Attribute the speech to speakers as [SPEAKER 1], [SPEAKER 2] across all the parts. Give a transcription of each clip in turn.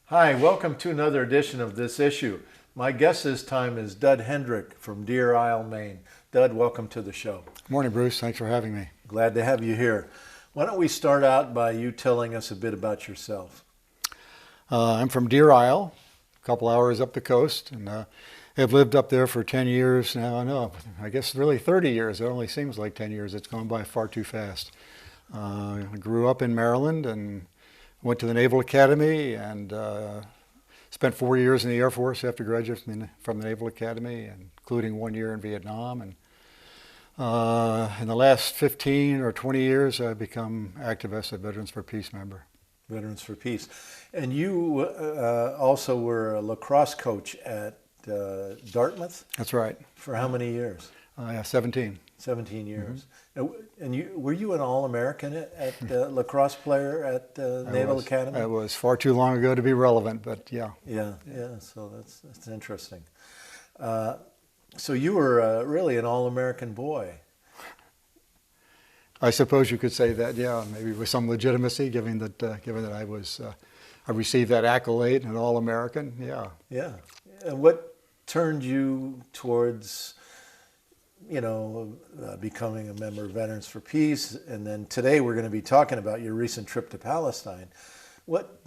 [SPEAKER 1] Hi, welcome to another edition of This Issue. My guest this time is Dud Hendrick from Deer Isle, Maine. Dud, welcome to the show.
[SPEAKER 2] Morning, Bruce. Thanks for having me.
[SPEAKER 1] Glad to have you here. Why don't we start out by you telling us a bit about yourself?
[SPEAKER 2] I'm from Deer Isle, a couple hours up the coast, and have lived up there for 10 years now. No, I guess really 30 years. It only seems like 10 years. It's gone by far too fast. I grew up in Maryland and went to the Naval Academy and spent 4 years in the Air Force after graduating from the Naval Academy, including 1 year in Vietnam. And in the last 15 or 20 years, I've become active as a Veterans for Peace member.
[SPEAKER 1] Veterans for Peace. And you also were a lacrosse coach at Dartmouth?
[SPEAKER 2] That's right.
[SPEAKER 1] For how many years?
[SPEAKER 2] Yeah, 17.
[SPEAKER 1] 17 years. And were you an All-American at lacrosse player at Naval Academy?
[SPEAKER 2] It was far too long ago to be relevant, but yeah.
[SPEAKER 1] Yeah. So that's interesting. So you were really an All-American boy.
[SPEAKER 2] I suppose you could say that, yeah, maybe with some legitimacy, given that I received that accolade, an All-American, yeah.
[SPEAKER 1] Yeah. And what turned you towards becoming a member of Veterans for Peace? And then today we're going to be talking about your recent trip to Palestine. What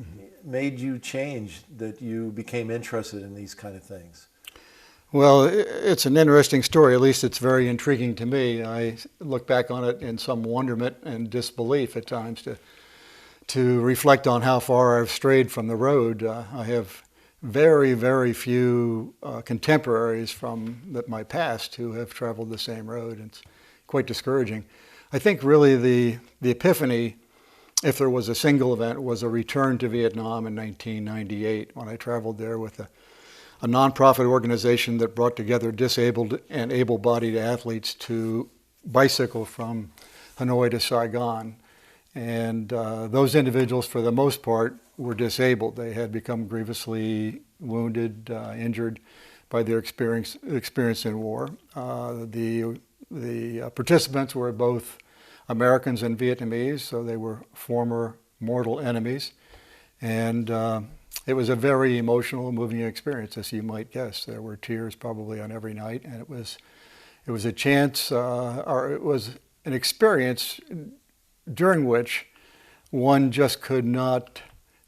[SPEAKER 1] made you change that you became interested in these kind of things?
[SPEAKER 2] Well, it's an interesting story. At least it's very intriguing to me. I look back on it in some wonderment and disbelief at times to reflect on how far I've strayed from the road. I have very, very few contemporaries from my past who have traveled the same road. It's quite discouraging. I think really the epiphany, if there was a single event, was a return to Vietnam in 1998 when I traveled there with a nonprofit organization that brought together disabled and able-bodied athletes to bicycle from Hanoi to Saigon. And those individuals, for the most part, were disabled. They had become grievously wounded, injured by their experience in war. The participants were both Americans and Vietnamese, so they were former mortal enemies. And it was a very emotional, moving experience, as you might guess. There were tears probably on every night, and it was a chance, or it was an experience during which one just could not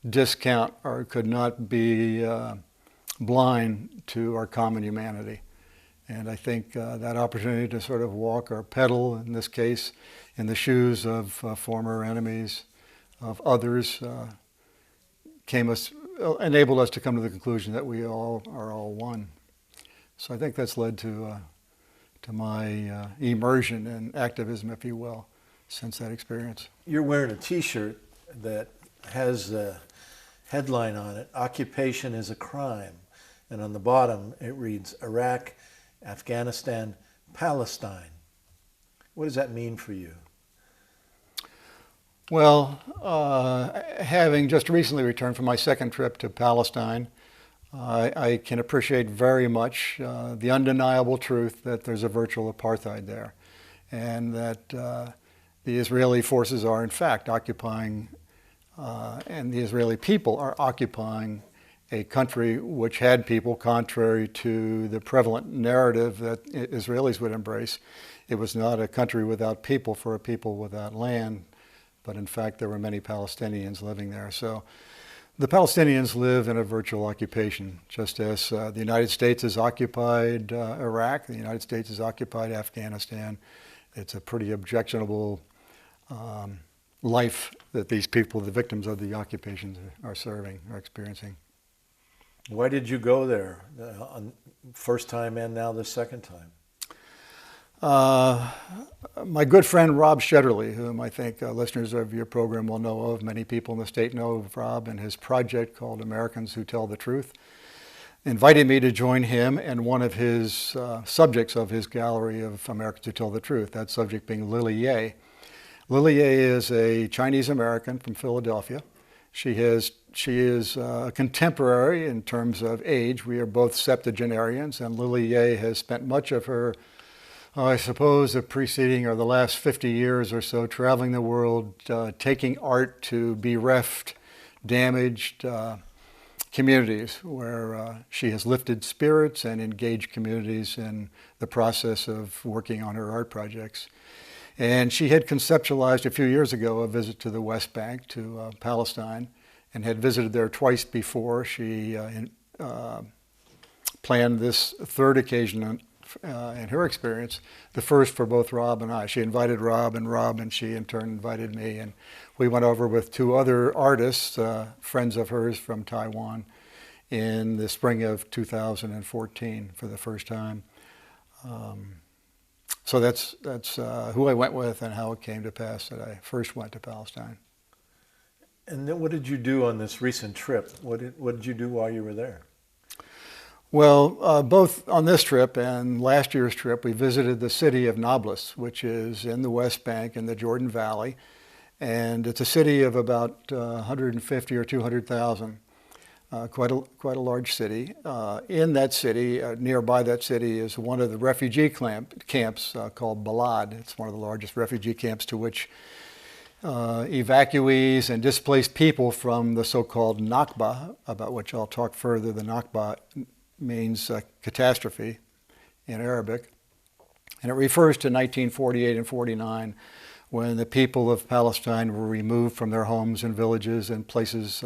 [SPEAKER 2] discount or could not be blind to our common humanity. And I think that opportunity to sort of walk or pedal, in this case, in the shoes of former enemies, of others, enabled us to come to the conclusion that we all are all one. So I think that's led to my immersion in activism, if you will, since that experience.
[SPEAKER 1] You're wearing a T-shirt that has a headline on it, "Occupation is a Crime." And on the bottom it reads, "Iraq, Afghanistan, Palestine." What does that mean for you?
[SPEAKER 2] Well, having just recently returned from my second trip to Palestine, I can appreciate very much the undeniable truth that there's a virtual apartheid there, and that the Israeli forces are in fact occupying, and the Israeli people are occupying a country which had people, contrary to the prevalent narrative that Israelis would embrace. It was not a country without people for a people without land, but in fact there were many Palestinians living there. So the Palestinians live in a virtual occupation, just as the United States has occupied Iraq, the United States has occupied Afghanistan. It's a pretty objectionable life that these people, the victims of the occupations, are experiencing.
[SPEAKER 1] Why did you go there, first time and now the second time?
[SPEAKER 2] My good friend Rob Shetterly, whom I think listeners of your program will know of, many people in the state know of Rob and his project called Americans Who Tell the Truth, invited me to join him and one of his subjects of his gallery of Americans Who Tell the Truth, that subject being Lily Ye. Lily Ye is a Chinese American from Philadelphia. She is a contemporary in terms of age. We are both septuagenarians, and Lily Ye has spent much of her, I suppose, the preceding or the last 50 years or so traveling the world, taking art to bereft, damaged, communities where she has lifted spirits and engaged communities in the process of working on her art projects. And she had conceptualized a few years ago a visit to the West Bank, to Palestine, and had visited there twice before. She planned this third occasion in her experience, the first for both Rob and I. She invited Rob, and she in turn invited me, and we went over with two other artists, friends of hers from Taiwan, in the spring of 2014 for the first time. So that's who I went with and how it came to pass that I first went to Palestine.
[SPEAKER 1] And then what did you do on this recent trip? What did you do while you were there?
[SPEAKER 2] Well, both on this trip and last year's trip, we visited the city of Nablus, which is in the West Bank in the Jordan Valley. And it's a city of about 150 or 200,000, quite a large city. In that city, nearby that city, is one of the refugee camps called Balad. It's one of the largest refugee camps to which evacuees and displaced people from the so-called Nakba, about which I'll talk further. The Nakba means catastrophe in Arabic, and it refers to 1948 and 49, when the people of Palestine were removed from their homes and villages and places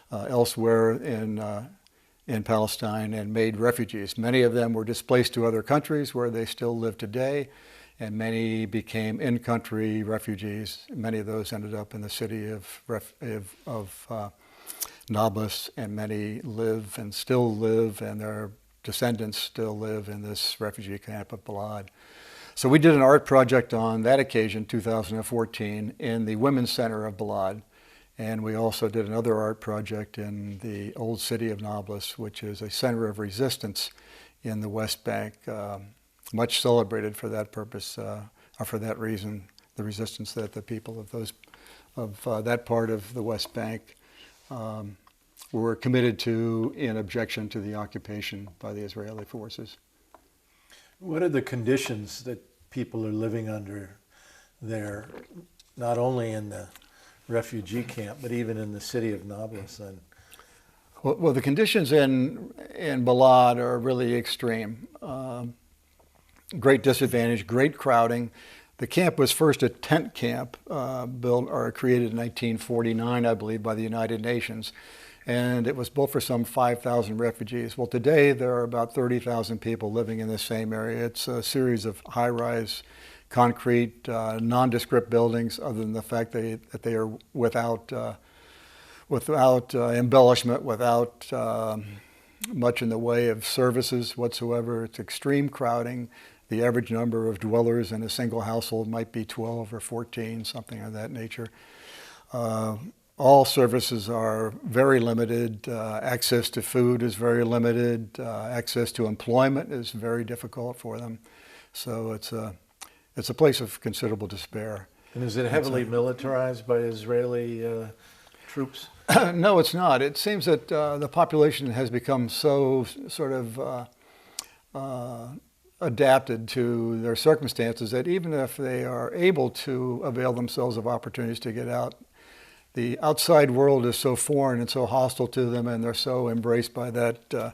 [SPEAKER 2] elsewhere in Palestine and made refugees. Many of them were displaced to other countries where they still live today, and many became in-country refugees. Many of those ended up in the city of Nablus, and many live and still live, and their descendants still live in this refugee camp of Balad. So we did an art project on that occasion, 2014, in the Women's Center of Balad. And we also did another art project in the old city of Nablus, which is a center of resistance in the West Bank, much celebrated for that purpose, or for that reason, the resistance that the people of that part of the West Bank were committed to in objection to the occupation by the Israeli forces.
[SPEAKER 1] What are the conditions that people are living under there, not only in the refugee camp, but even in the city of Nablus? And
[SPEAKER 2] well, the conditions in Balad are really extreme. Great disadvantage, great crowding. The camp was first a tent camp built or created in 1949, I believe, by the United Nations. And it was built for some 5,000 refugees. Well, today there are about 30,000 people living in the same area. It's a series of high-rise, concrete, nondescript buildings, other than the fact that they are without embellishment, without much in the way of services whatsoever. It's extreme crowding. The average number of dwellers in a single household might be 12 or 14, something of that nature. All services are very limited. Access to food is very limited. Access to employment is very difficult for them. So it's a place of considerable despair.
[SPEAKER 1] And is it heavily militarized by Israeli troops?
[SPEAKER 2] No, it's not. It seems that the population has become so sort of adapted to their circumstances that even if they are able to avail themselves of opportunities to get out, the outside world is so foreign and so hostile to them, and they're so embraced by that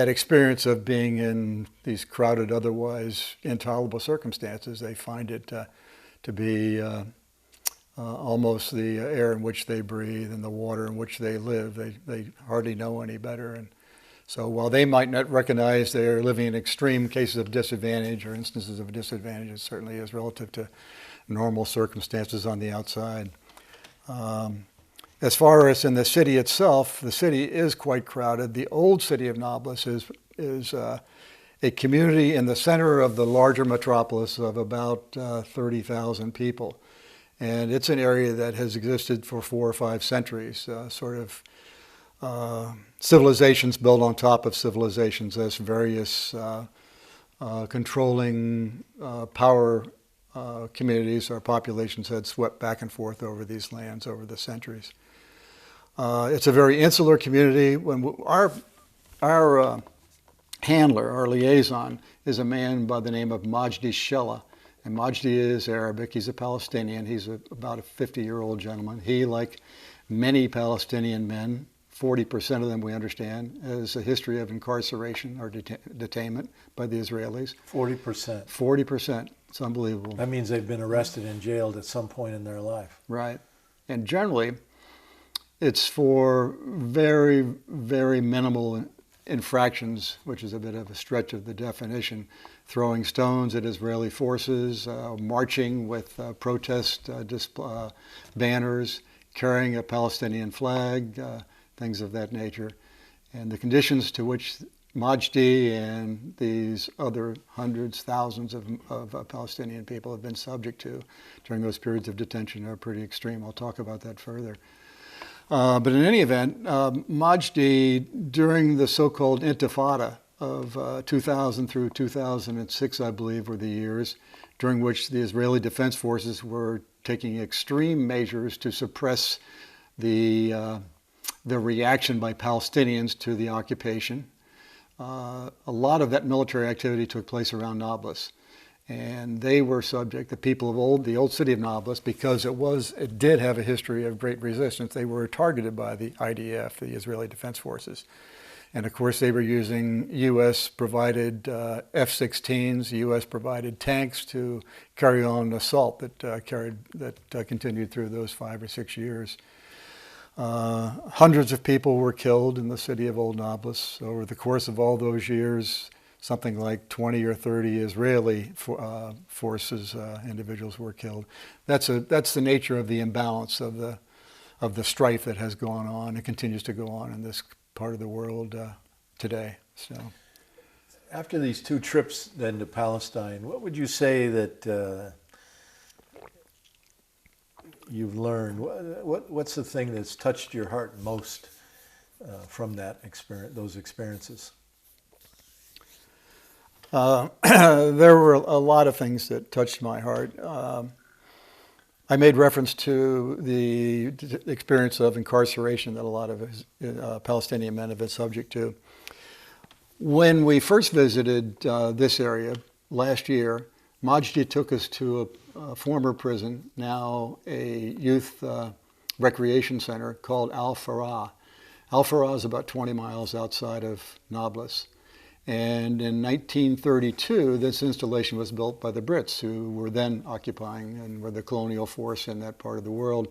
[SPEAKER 2] experience of being in these crowded, otherwise intolerable circumstances. They find it to be almost the air in which they breathe and the water in which they live. They hardly know any better. And so while they might not recognize they're living in extreme cases of disadvantage or instances of disadvantage, it certainly is relative to normal circumstances on the outside. As far as in the city itself, the city is quite crowded. The old city of Nablus is a community in the center of the larger metropolis of about 30,000 people. And it's an area that has existed for 4 or 5 centuries, sort of civilizations built on top of civilizations as various controlling power communities or populations had swept back and forth over these lands over the centuries. It's a very insular community. When our handler, our liaison, is a man by the name of Majdi Shella. And Majdi is Arabic. He's a Palestinian. He's about a 50-year-old gentleman. He, like many Palestinian men 40% of them, we understand, has a history of incarceration or detainment by the Israelis.
[SPEAKER 1] 40%.
[SPEAKER 2] 40%. It's unbelievable.
[SPEAKER 1] That means they've been arrested and jailed at some point in their life.
[SPEAKER 2] Right. And generally, it's for very, very minimal infractions, which is a bit of a stretch of the definition. Throwing stones at Israeli forces, marching with protest banners, carrying a Palestinian flag, things of that nature. And the conditions to which Majdi and these other hundreds, thousands of Palestinian people have been subject to during those periods of detention are pretty extreme. I'll talk about that further. But in any event, Majdi, during the so-called Intifada of 2000 through 2006, I believe, were the years during which the Israeli Defense Forces were taking extreme measures to suppress the reaction by Palestinians to the occupation. A lot of that military activity took place around Nablus. And they were subject, the people of the old city of Nablus, because it did have a history of great resistance. They were targeted by the IDF, the Israeli Defense Forces. And of course, they were using U.S.-provided F-16s, U.S.-provided tanks to carry on an assault that continued through those 5 or 6 years. Hundreds of people were killed in the city of Old Nablus over the course of all those years. Something like 20 or 30 Israeli forces, individuals were killed. That's the nature of the imbalance of the strife that has gone on and continues to go on in this part of the world today. So,
[SPEAKER 1] after these 2 trips then to Palestine, what would you say that you've learned? What's the thing that's touched your heart most from that experience, those experiences?
[SPEAKER 2] There were a lot of things that touched my heart. I made reference to the experience of incarceration that a lot of Palestinian men have been subject to. When we first visited this area last year, Majdi took us to a former prison, now a youth recreation center called Al-Farah. Al-Farah is about 20 miles outside of Nablus. And in 1932, this installation was built by the Brits, who were then occupying and were the colonial force in that part of the world.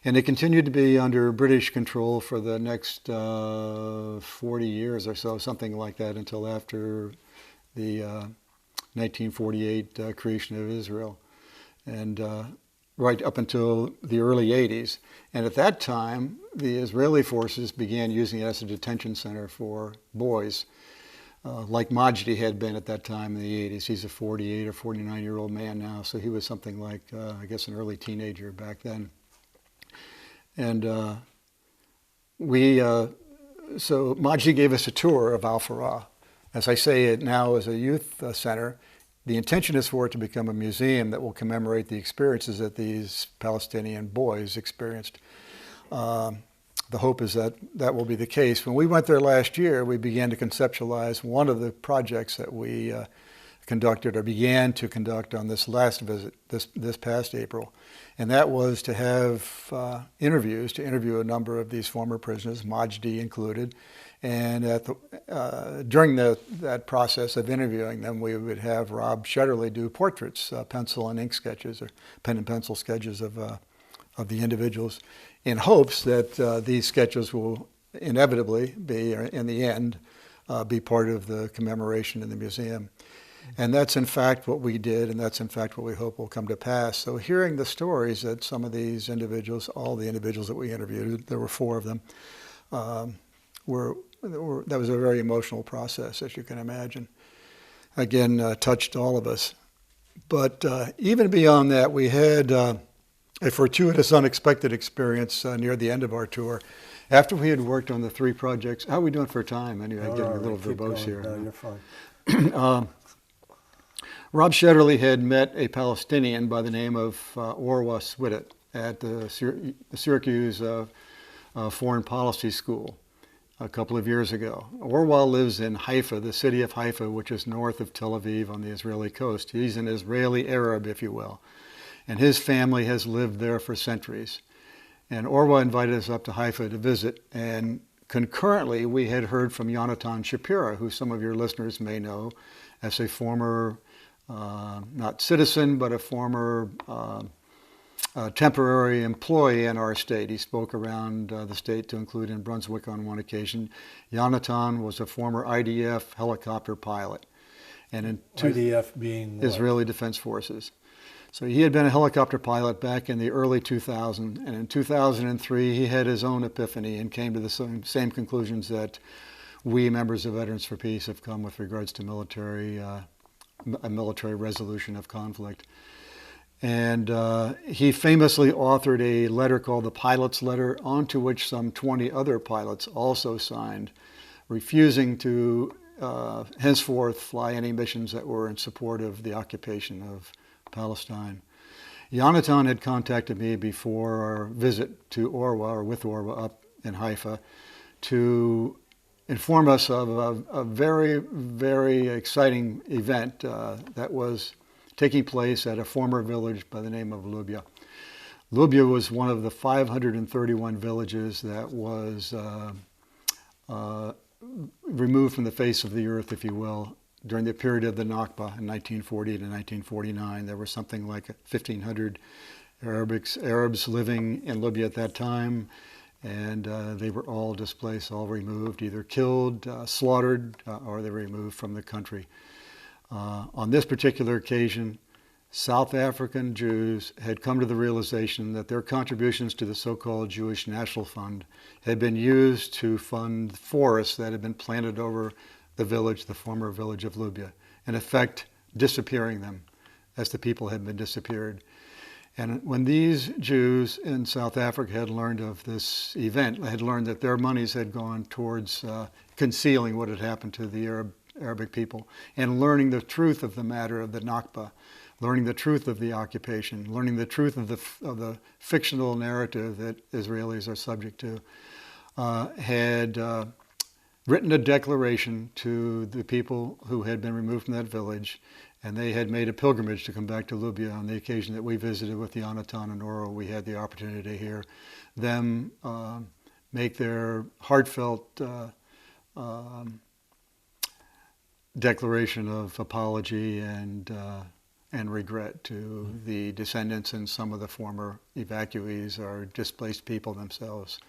[SPEAKER 2] And it continued to be under British control for the next 40 years or so, something like that, until after the 1948 creation of Israel, and right up until the early 80s. And at that time, the Israeli forces began using it as a detention center for boys. Like Majdi had been at that time in the 80s. He's a 48 or 49-year-old man now, so he was something like, I guess, an early teenager back then. And so Majdi gave us a tour of Al-Farah. As I say, it now is a youth center. The intention is for it to become a museum that will commemorate the experiences that these Palestinian boys experienced. The hope is that that will be the case. When we went there last year, we began to conceptualize one of the projects that we conducted or began to conduct on this last visit, this past April. And that was to have interviews, to interview a number of these former prisoners, Majdi included. And during that process of interviewing them, we would have Rob Shetterly do portraits, pencil and ink sketches, or pen and pencil sketches of the individuals, in hopes that these sketches will inevitably be, in the end, be part of the commemoration in the museum. And that's in fact what we did, and that's in fact what we hope will come to pass. So hearing the stories that some of these individuals, all the individuals that we interviewed, there were 4 of them, that was a very emotional process, as you can imagine. Again, touched all of us. But even beyond that, we had a fortuitous, unexpected experience near the end of our tour. After we had worked on the 3 projects, how are we doing for time? Anyway, I'm getting a little verbose here.
[SPEAKER 1] No, you're fine.
[SPEAKER 2] Rob Shetterly had met a Palestinian by the name of Orwa Swidit at the Syracuse Foreign Policy School a couple of years ago. Orwa lives in Haifa, the city of Haifa, which is north of Tel Aviv on the Israeli coast. He's an Israeli Arab, if you will. And his family has lived there for centuries. And Orwa invited us up to Haifa to visit. And concurrently, we had heard from Yonatan Shapira, who some of your listeners may know as a former, not citizen, but a former temporary employee in our state. He spoke around the state, to include in Brunswick on one occasion. Yonatan was a former IDF helicopter pilot. And in
[SPEAKER 1] IDF being what?
[SPEAKER 2] Israeli Defense Forces. So he had been a helicopter pilot back in the early 2000s, and in 2003 he had his own epiphany and came to the same conclusions that we members of Veterans for Peace have come with regards to a military resolution of conflict. And he famously authored a letter called the Pilot's Letter, onto which some 20 other pilots also signed, refusing to henceforth fly any missions that were in support of the occupation of Palestine. Yonatan had contacted me before our visit to Orwa, or with Orwa up in Haifa, to inform us of a very, very exciting event that was taking place at a former village by the name of Lubya. Lubya was one of the 531 villages that was removed from the face of the earth, if you will, during the period of the Nakba in 1940 to 1949. There were something like 1,500 Arabs living in Libya at that time, and they were all displaced, all removed, either killed, slaughtered, or they were removed from the country. On this particular occasion, South African Jews had come to the realization that their contributions to the so-called Jewish National Fund had been used to fund forests that had been planted over the village, the former village of Lubya, in effect disappearing them as the people had been disappeared. And when these Jews in South Africa had learned of this event, had learned that their monies had gone towards concealing what had happened to the Arabic people, and learning the truth of the matter of the Nakba, learning the truth of the occupation, learning the truth of the fictional narrative that Israelis are subject to, had written a declaration to the people who had been removed from that village, and they had made a pilgrimage to come back to Lubya. On the occasion that we visited with Yonatan and Orwa, we had the opportunity to hear them make their heartfelt declaration of apology and regret to the descendants and some of the former evacuees or displaced people themselves.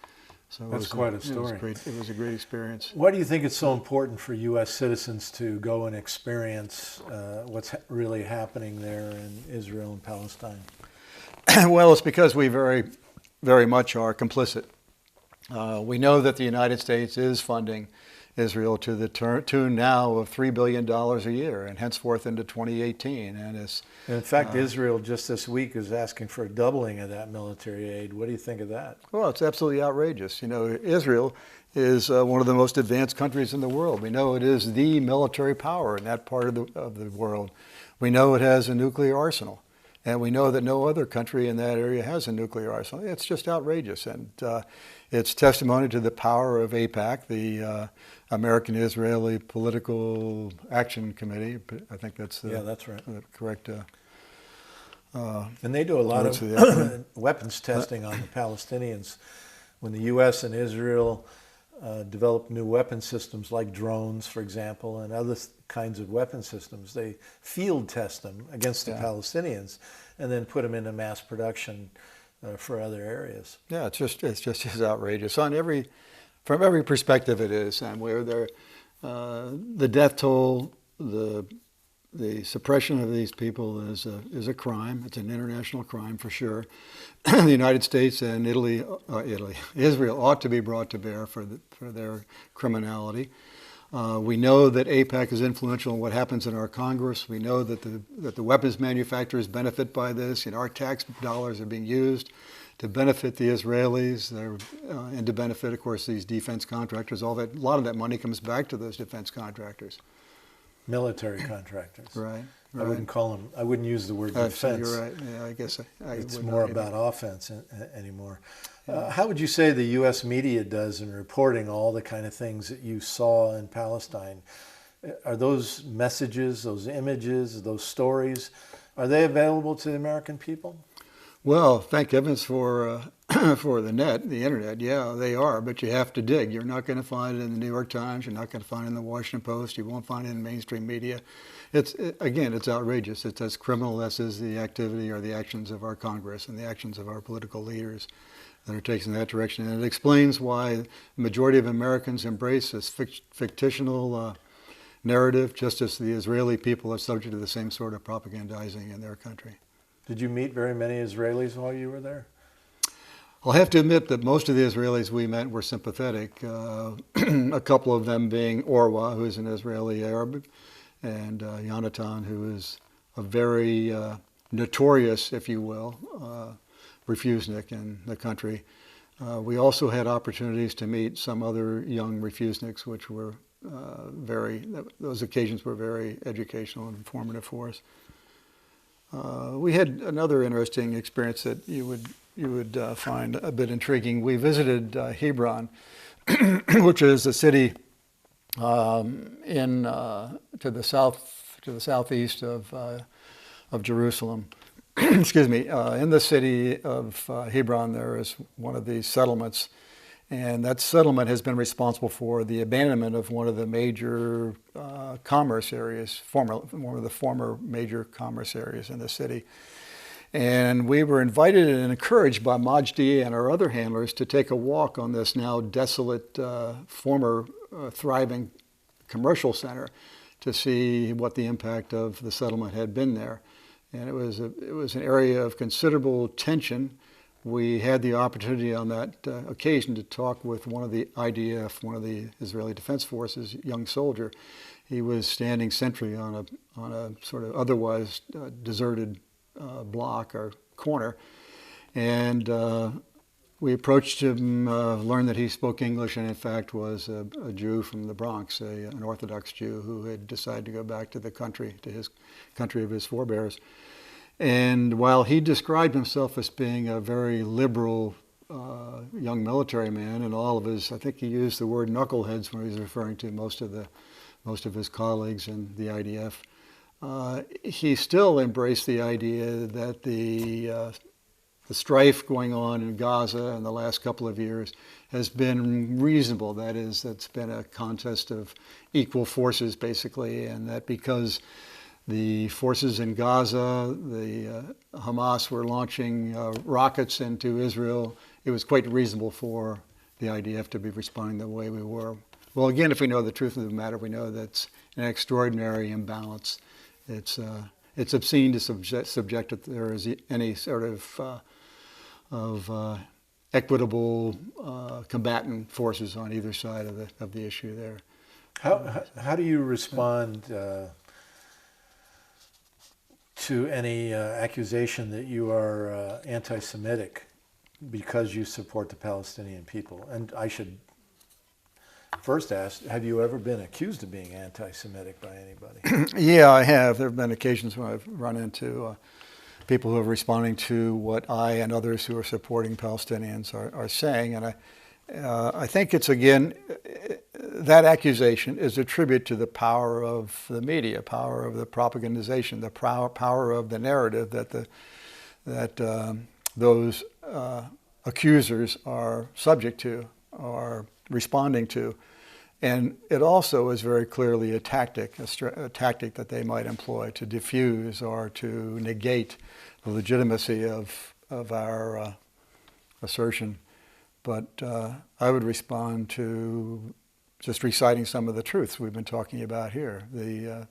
[SPEAKER 2] So
[SPEAKER 1] that's quite a story.
[SPEAKER 2] It was a great experience.
[SPEAKER 1] Why do you think it's so important for U.S. citizens to go and experience what's really happening there in Israel and Palestine?
[SPEAKER 2] Well, it's because we very, very much are complicit. We know that the United States is funding Israel to the tune now of $3 billion a year, and henceforth into 2018. And
[SPEAKER 1] in fact, Israel just this week is asking for a doubling of that military aid. What do you think of that?
[SPEAKER 2] Well, it's absolutely outrageous. You know, Israel is one of the most advanced countries in the world. We know it is the military power in that part of the world. We know it has a nuclear arsenal. And we know that no other country in that area has a nuclear arsenal. It's just outrageous. And it's testimony to the power of AIPAC, the American-Israeli Political Action Committee. I think that's
[SPEAKER 1] that's right.
[SPEAKER 2] The correct.
[SPEAKER 1] And they do a lot of weapons testing on the Palestinians. When the U.S. and Israel develop new weapon systems like drones, for example, and other kinds of weapon systems, they field test them against the Palestinians and then put them into mass production for other areas.
[SPEAKER 2] Yeah, it's just as outrageous from every perspective. It is, and where the death toll, the suppression of these people is a crime. It's an international crime for sure. The United States and Israel ought to be brought to bear for their criminality. We know that AIPAC is influential in what happens in our Congress. We know that the weapons manufacturers benefit by this. You know, our tax dollars are being used to benefit the Israelis and to benefit, of course, these defense contractors. A lot of that money comes back to those defense contractors.
[SPEAKER 1] Military contractors.
[SPEAKER 2] Right.
[SPEAKER 1] I wouldn't call them. I wouldn't use the word defense.
[SPEAKER 2] You're right. Yeah, I guess
[SPEAKER 1] it's more about offense anymore. How would you say the U.S. media does in reporting all the kind of things that you saw in Palestine? Are those messages, those images, those stories, are they available to the American people?
[SPEAKER 2] Well, thank heavens for for the internet. Yeah, they are, but you have to dig. You're not going to find it in the New York Times. You're not going to find it in the Washington Post. You won't find it in mainstream media. Again, it's outrageous. It's as criminal as is the activity or the actions of our Congress and the actions of our political leaders that are taking that direction. And it explains why the majority of Americans embrace this fictional narrative, just as the Israeli people are subject to the same sort of propagandizing in their country.
[SPEAKER 1] Did you meet very many Israelis while you were there?
[SPEAKER 2] I'll have to admit that most of the Israelis we met were sympathetic, a couple of them being Orwa, who is an Israeli Arab, and Yonatan, who is a very notorious, if you will, refusenik in the country. We also had opportunities to meet some other young refuseniks, which were those occasions were very educational and informative for us. We had another interesting experience that you would find a bit intriguing. We visited Hebron, which is a city to the southeast of Jerusalem. Excuse me. In the city of Hebron, there is one of these settlements, and that settlement has been responsible for the abandonment of one of the major commerce areas, one of the former major commerce areas in the city. And we were invited and encouraged by Majdi and our other handlers to take a walk on this now desolate, former thriving commercial center to see what the impact of the settlement had been there. And it was an area of considerable tension. We had the opportunity on that occasion to talk with one of the IDF, one of the Israeli Defense Forces, young soldier. He was standing sentry on a sort of otherwise deserted block or corner, and we approached him, learned that he spoke English and in fact was a Jew from the Bronx, an Orthodox Jew who had decided to go back to the country, to his country of his forebears. And while he described himself as being a very liberal young military man, and all of his, I think he used the word knuckleheads when he was referring to most of his colleagues in the IDF, he still embraced the idea that the strife going on in Gaza in the last couple of years has been reasonable. That is, it's been a contest of equal forces, basically, and that because the forces in Gaza, the Hamas were launching rockets into Israel, it was quite reasonable for the IDF to be responding the way we were. Well, again, if we know the truth of the matter, we know that's an extraordinary imbalance. It's obscene to subject that there is any sort of equitable combatant forces on either side of the issue there.
[SPEAKER 1] How do you respond to any accusation that you are anti-Semitic because you support the Palestinian people? And I should first ask, have you ever been accused of being anti-Semitic by anybody?
[SPEAKER 2] Yeah, I have. There have been occasions when I've run into people who are responding to what I and others who are supporting Palestinians are saying. And I think it's, again, that accusation is a tribute to the power of the media, power of the propagandization, the power of the narrative that those accusers are subject to, are responding to. And it also is very clearly a tactic that they might employ to diffuse or to negate the legitimacy of our assertion. But I would respond to just reciting some of the truths we've been talking about here. The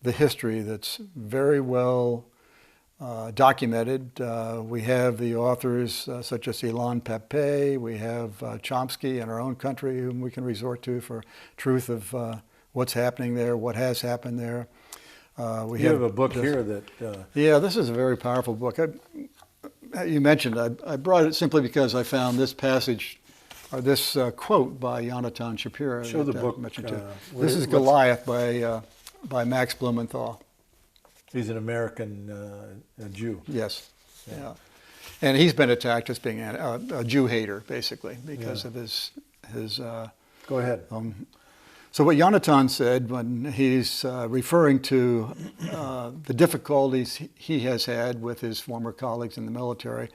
[SPEAKER 2] history that's very well documented. We have the authors such as Ilan Pappé, we have Chomsky in our own country whom we can resort to for truth of what's happening there, what has happened there.
[SPEAKER 1] You have a book here that...
[SPEAKER 2] Yeah, this is a very powerful book. You mentioned, I brought it simply because I found this passage, or this quote by Yonatan Shapira.
[SPEAKER 1] Show the book.
[SPEAKER 2] This is Goliath by Max Blumenthal.
[SPEAKER 1] He's an American Jew.
[SPEAKER 2] Yes. Yeah. And he's been attacked as being a Jew hater, basically, because of his
[SPEAKER 1] Go ahead.
[SPEAKER 2] So what Jonathan said when he's referring to the difficulties he has had with his former colleagues in the military,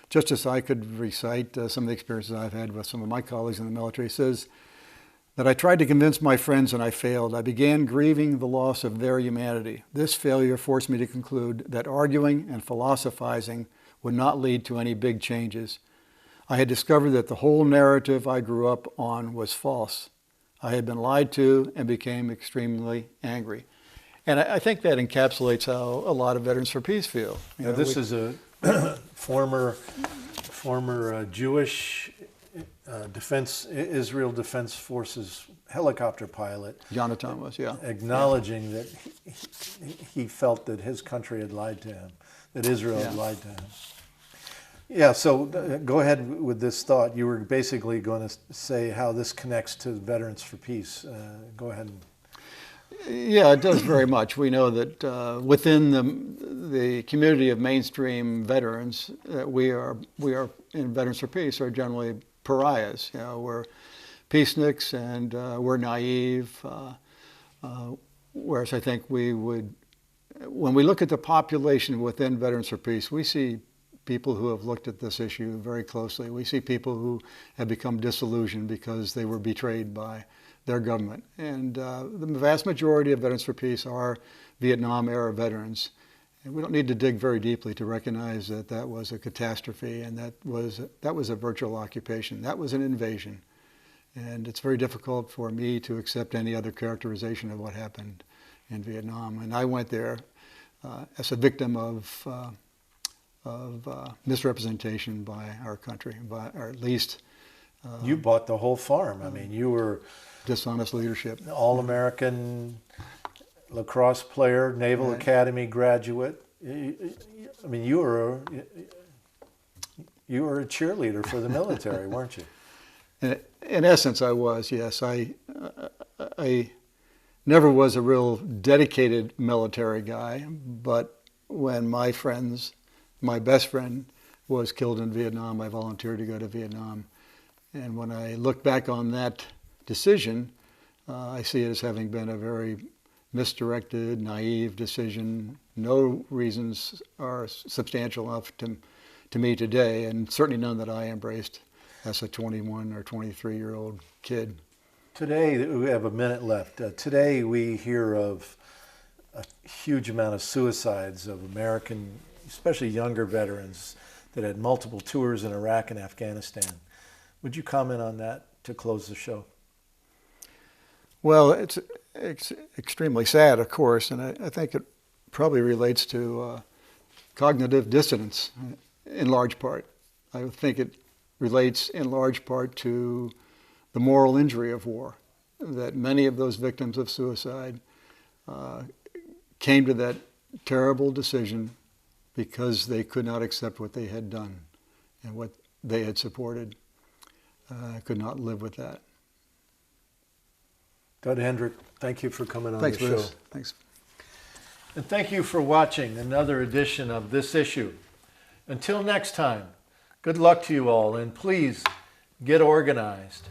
[SPEAKER 2] just as I could recite some of the experiences I've had with some of my colleagues in the military, says that I tried to convince my friends and I failed. I began grieving the loss of their humanity. This failure forced me to conclude that arguing and philosophizing would not lead to any big changes. I had discovered that the whole narrative I grew up on was false. I had been lied to and became extremely angry. And I think that encapsulates how a lot of Veterans for Peace feel.
[SPEAKER 1] Now, this is a former Jewish Israel Defense Forces helicopter pilot.
[SPEAKER 2] Jonathan was, yeah.
[SPEAKER 1] Acknowledging that he felt that his country had lied to him, that Israel had lied to him. Yeah, so go ahead with this thought. You were basically going to say how this connects to Veterans for Peace. Go ahead.
[SPEAKER 2] Yeah, it does very much. We know that within the community of mainstream veterans, we are in Veterans for Peace are generally pariahs. You know, we're peaceniks and we're naive. Whereas I think we would, when we look at the population within Veterans for Peace, we see people who have looked at this issue very closely. We see people who have become disillusioned because they were betrayed by their government. And the vast majority of Veterans for Peace are Vietnam-era veterans. And we don't need to dig very deeply to recognize that that was a catastrophe and that was a virtual occupation. That was an invasion. And it's very difficult for me to accept any other characterization of what happened in Vietnam. And I went there as a victim of misrepresentation by our country, or at least...
[SPEAKER 1] you bought the whole farm. I mean, you were...
[SPEAKER 2] dishonest leadership.
[SPEAKER 1] All-American lacrosse player, Naval Academy graduate. I mean, you were a cheerleader for the military, weren't you?
[SPEAKER 2] In essence, I was, yes. I never was a real dedicated military guy, but when my best friend was killed in Vietnam, I volunteered to go to Vietnam. And when I look back on that decision, I see it as having been a very misdirected, naive decision. No reasons are substantial enough to me today, and certainly none that I embraced as a 21 or 23-year-old kid.
[SPEAKER 1] Today, we have a minute left. Today we hear of a huge amount of suicides of American, especially younger veterans that had multiple tours in Iraq and Afghanistan. Would you comment on that to close the show?
[SPEAKER 2] Well, it's extremely sad, of course, and I think it probably relates to cognitive dissonance in large part. I think it relates in large part to the moral injury of war, that many of those victims of suicide came to that terrible decision because they could not accept what they had done and what they had supported. Could not live with that.
[SPEAKER 1] Dud Hendrick, thank you for coming on
[SPEAKER 2] Thanks,
[SPEAKER 1] the show.
[SPEAKER 2] Liz. Thanks.
[SPEAKER 1] And thank you for watching another edition of This Issue. Until next time, good luck to you all, and please get organized.